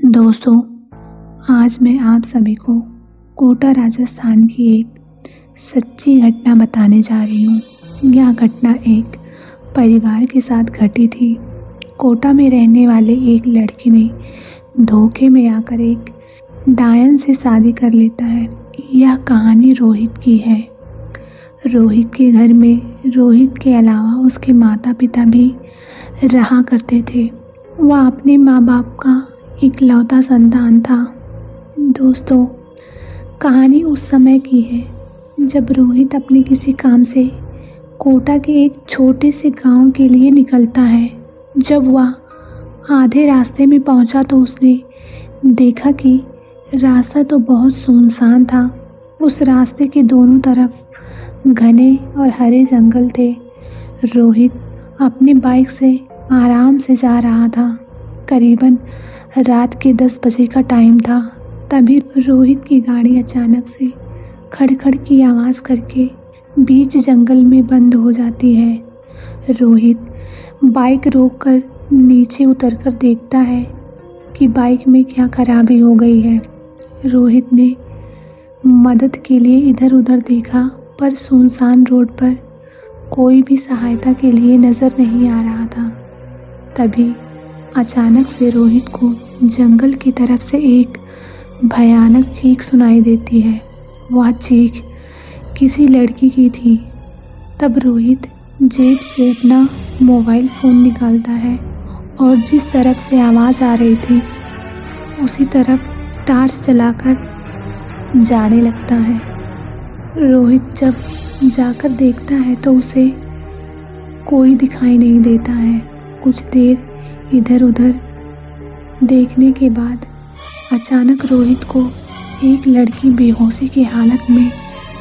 दोस्तों, आज मैं आप सभी को कोटा राजस्थान की एक सच्ची घटना बताने जा रही हूँ। यह घटना एक परिवार के साथ घटी थी। कोटा में रहने वाले एक लड़के ने धोखे में आकर एक डायन से शादी कर लेता है। यह कहानी रोहित की है। रोहित के घर में रोहित के अलावा उसके माता पिता भी रहा करते थे। वह अपने माँ बाप का इकलौता संतान था। दोस्तों, कहानी उस समय की है जब रोहित अपने किसी काम से कोटा के एक छोटे से गांव के लिए निकलता है। जब वह आधे रास्ते में पहुंचा तो उसने देखा कि रास्ता तो बहुत सुनसान था। उस रास्ते के दोनों तरफ घने और हरे जंगल थे। रोहित अपनी बाइक से आराम से जा रहा था। करीबन रात के 10 बजे का टाइम था। तभी रोहित की गाड़ी अचानक से खड़खड़ की आवाज़ करके बीच जंगल में बंद हो जाती है। रोहित बाइक रोककर नीचे उतरकर देखता है कि बाइक में क्या खराबी हो गई है। रोहित ने मदद के लिए इधर उधर देखा, पर सुनसान रोड पर कोई भी सहायता के लिए नज़र नहीं आ रहा था। तभी अचानक से रोहित को जंगल की तरफ से एक भयानक चीख सुनाई देती है। वह चीख किसी लड़की की थी। तब रोहित जेब से अपना मोबाइल फ़ोन निकालता है और जिस तरफ से आवाज़ आ रही थी उसी तरफ टॉर्च जलाकर जाने लगता है। रोहित जब जाकर देखता है तो उसे कोई दिखाई नहीं देता है। कुछ देर इधर उधर देखने के बाद अचानक रोहित को एक लड़की बेहोशी की हालत में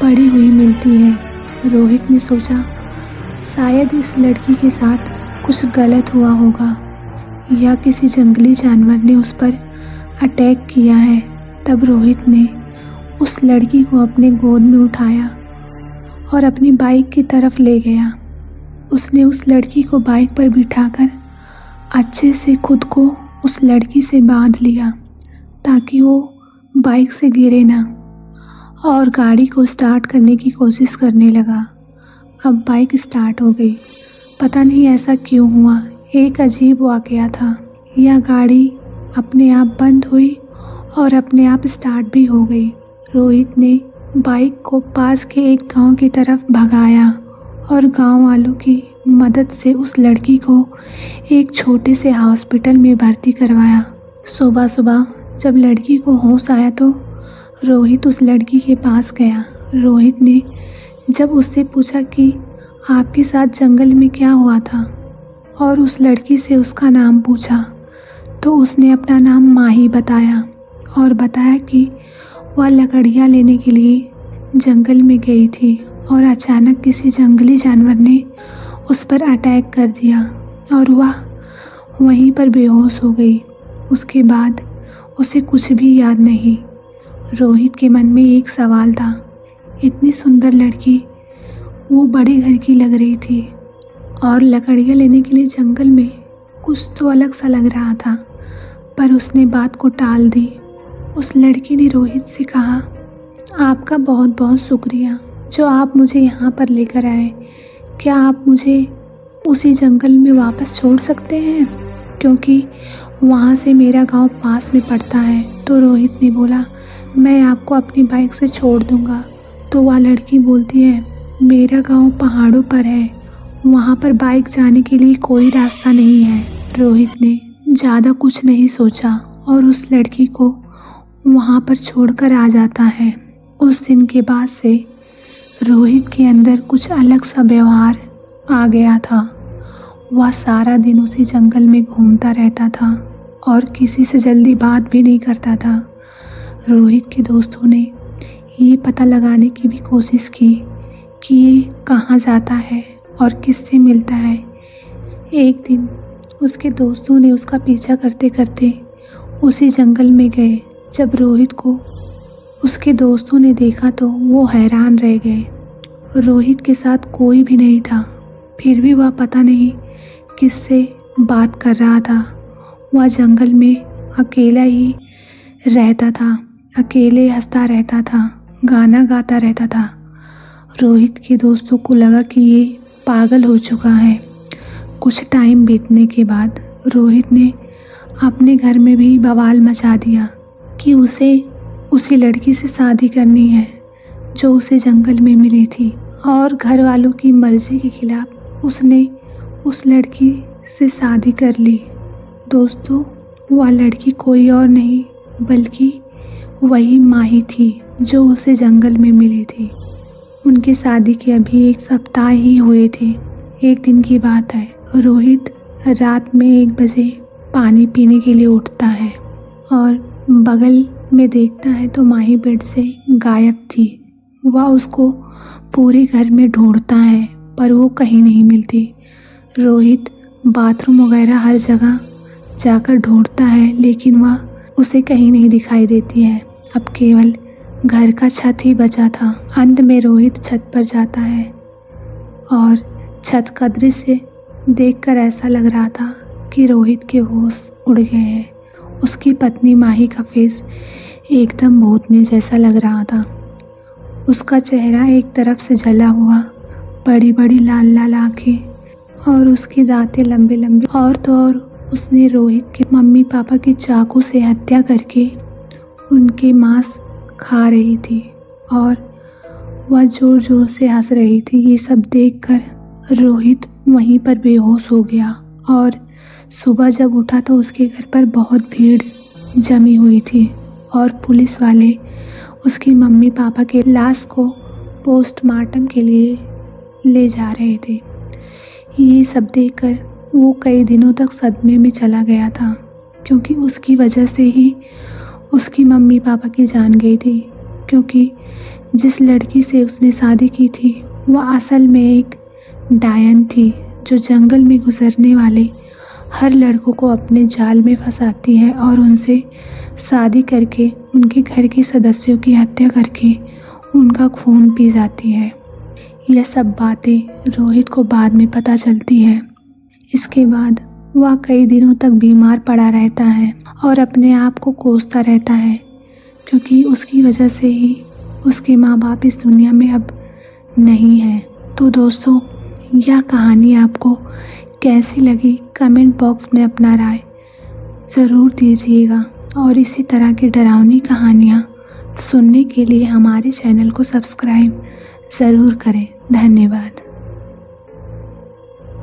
पड़ी हुई मिलती है। रोहित ने सोचा शायद इस लड़की के साथ कुछ गलत हुआ होगा या किसी जंगली जानवर ने उस पर अटैक किया है। तब रोहित ने उस लड़की को अपने गोद में उठाया और अपनी बाइक की तरफ ले गया। उसने उस लड़की को बाइक पर बिठाकर अच्छे से खुद को उस लड़की से बांध लिया ताकि वो बाइक से गिरे ना, और गाड़ी को स्टार्ट करने की कोशिश करने लगा। अब बाइक स्टार्ट हो गई। पता नहीं ऐसा क्यों हुआ, एक अजीब वाकया था। यह गाड़ी अपने आप बंद हुई और अपने आप स्टार्ट भी हो गई। रोहित ने बाइक को पास के एक गांव की तरफ भगाया और गांव वालों की मदद से उस लड़की को एक छोटे से हॉस्पिटल में भर्ती करवाया। सुबह सुबह जब लड़की को होश आया तो रोहित उस लड़की के पास गया। रोहित ने जब उससे पूछा कि आपके साथ जंगल में क्या हुआ था और उस लड़की से उसका नाम पूछा तो उसने अपना नाम माही बताया और बताया कि वह लकड़ियाँ लेने के लिए जंगल में गई थी और अचानक किसी जंगली जानवर ने उस पर अटैक कर दिया और वह वहीं पर बेहोश हो गई। उसके बाद उसे कुछ भी याद नहीं। रोहित के मन में एक सवाल था, इतनी सुंदर लड़की, वो बड़े घर की लग रही थी और लकड़ियाँ लेने के लिए जंगल में, कुछ तो अलग सा लग रहा था। पर उसने बात को टाल दी। उस लड़की ने रोहित से कहा, आपका बहुत बहुत शुक्रिया जो आप मुझे यहाँ पर लेकर आए। क्या आप मुझे उसी जंगल में वापस छोड़ सकते हैं, क्योंकि वहाँ से मेरा गांव पास में पड़ता है। तो रोहित ने बोला, मैं आपको अपनी बाइक से छोड़ दूँगा। तो वह लड़की बोलती है, मेरा गांव पहाड़ों पर है, वहाँ पर बाइक जाने के लिए कोई रास्ता नहीं है। रोहित ने ज़्यादा कुछ नहीं सोचा और उस लड़की को वहाँ पर छोड़कर आ जाता है। उस दिन के बाद से रोहित के अंदर कुछ अलग सा व्यवहार आ गया था। वह सारा दिन उसी जंगल में घूमता रहता था और किसी से जल्दी बात भी नहीं करता था। रोहित के दोस्तों ने ये पता लगाने की भी कोशिश की कि ये कहाँ जाता है और किससे मिलता है। एक दिन उसके दोस्तों ने उसका पीछा करते करते उसी जंगल में गए। जब रोहित को उसके दोस्तों ने देखा तो वो हैरान रह गए। रोहित के साथ कोई भी नहीं था, फिर भी वह पता नहीं किससे बात कर रहा था। वह जंगल में अकेला ही रहता था, अकेले हंसता रहता था, गाना गाता रहता था। रोहित के दोस्तों को लगा कि ये पागल हो चुका है। कुछ टाइम बीतने के बाद रोहित ने अपने घर में भी बवाल मचा दिया कि उसे उसी लड़की से शादी करनी है जो उसे जंगल में मिली थी, और घर वालों की मर्जी के खिलाफ उसने उस लड़की से शादी कर ली। दोस्तों, वह लड़की कोई और नहीं बल्कि वही माही थी जो उसे जंगल में मिली थी। उनकी शादी के अभी 1 सप्ताह ही हुए थे। एक दिन की बात है, रोहित रात में 1 बजे पानी पीने के लिए उठता है और बगल में देखता है तो माही बेड से गायब थी। वह उसको पूरे घर में ढूंढता है पर वो कहीं नहीं मिलती। रोहित बाथरूम वगैरह हर जगह जाकर ढूंढता है लेकिन वह उसे कहीं नहीं दिखाई देती है। अब केवल घर का छत ही बचा था। अंत में रोहित छत पर जाता है और छत का दृश्य देखकर ऐसा लग रहा था कि रोहित के होश उड़ गए हैं। उसकी पत्नी माही का फेस एकदम भूतनी जैसा लग रहा था। उसका चेहरा एक तरफ से जला हुआ, बड़ी बड़ी लाल लाल आँखें और उसके दांतें लंबे लंबे। और तो और उसने रोहित के मम्मी पापा की चाकू से हत्या करके उनके मांस खा रही थी और वह जोर जोर से हंस रही थी। ये सब देखकर रोहित वहीं पर बेहोश हो गया और सुबह जब उठा तो उसके घर पर बहुत भीड़ जमी हुई थी और पुलिस वाले उसके मम्मी पापा के लाश को पोस्टमार्टम के लिए ले जा रहे थे। ये सब देखकर वो कई दिनों तक सदमे में चला गया था, क्योंकि उसकी वजह से ही उसकी मम्मी पापा की जान गई थी। क्योंकि जिस लड़की से उसने शादी की थी वह असल में एक डायन थी जो जंगल में गुजरने वाले हर लड़कों को अपने जाल में फंसाती है और उनसे शादी करके उनके घर के सदस्यों की हत्या करके उनका खून पी जाती है। यह सब बातें रोहित को बाद में पता चलती है। इसके बाद वह कई दिनों तक बीमार पड़ा रहता है और अपने आप को कोसता रहता है, क्योंकि उसकी वजह से ही उसके माँ बाप इस दुनिया में अब नहीं हैं। तो दोस्तों, यह कहानी आपको कैसी लगी कमेंट बॉक्स में अपना राय ज़रूर दीजिएगा और इसी तरह की डरावनी कहानियाँ सुनने के लिए हमारे चैनल को सब्सक्राइब ज़रूर करें। धन्यवाद।